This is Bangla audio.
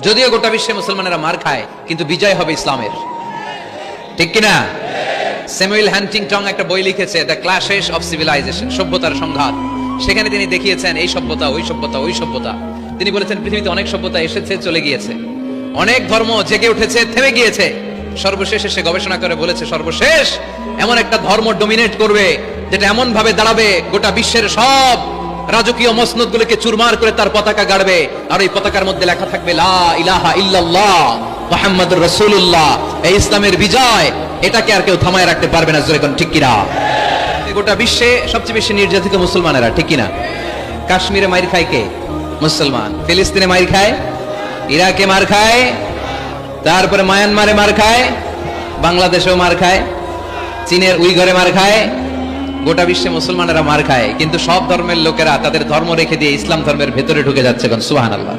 যদিও গোটা বিশ্বে মুসলমানেরা মার খায়, কিন্তু বিজয় হবে ইসলামের, ঠিক কিনা? স্যামুয়েল হান্টিংটন একটা বই লিখেছে, দ্য ক্ল্যাশেস অফ সিভিলাইজেশন, সভ্যতার সংঘাত। সেখানে তিনি দেখিয়েছেন এই সভ্যতা ওই সভ্যতা ওই সভ্যতা। তিনি বলেছেন পৃথিবীতে অনেক সভ্যতা এসেছে, চলে গিয়েছে, অনেক ধর্ম জেগে উঠেছে, থেমে গিয়েছে। সর্বশেষ এসে গবেষণা করে বলেছে সর্বশেষ এমন একটা ধর্ম ডমিনেট করবে যেটা এমন ভাবে দাঁড়াবে গোটা বিশ্বের সব রাজকীয় মসনদ গুলোকে চুরমার করে তার পতাকা গাড়বে, আর ওই পতাকার মধ্যে লেখা থাকবে লা ইলাহা ইল্লাল্লাহ মুহাম্মাদুর রাসূলুল্লাহ। এই ইসলামের বিজয়, এটাকে আর কেউ থামায় রাখতে পারবে না। জোরে কোন ঠিক কিনা? গোটা বিশ্বে সবচেয়ে বেশি নির্যাতিত মুসলমানেরা, ঠিক কিনা? কাশ্মীরে মাইর খায় কে? মুসলমান। ফিলিস্তিনে মাইর খায়, ইরাকে মার খায়, তারপরে মায়ানমারে মার খায়, বাংলাদেশেও মার খায়, চীনের উইঘরে মার খায়। গোটা বিশ্বে মুসলমানেরা মার খায়, কিন্তু সব ধর্মের লোকেরা তাদের ধর্ম রেখে দিয়ে ইসলাম ধর্মের ভেতরে ঢুকে যাচ্ছে। সুবহানাল্লাহ।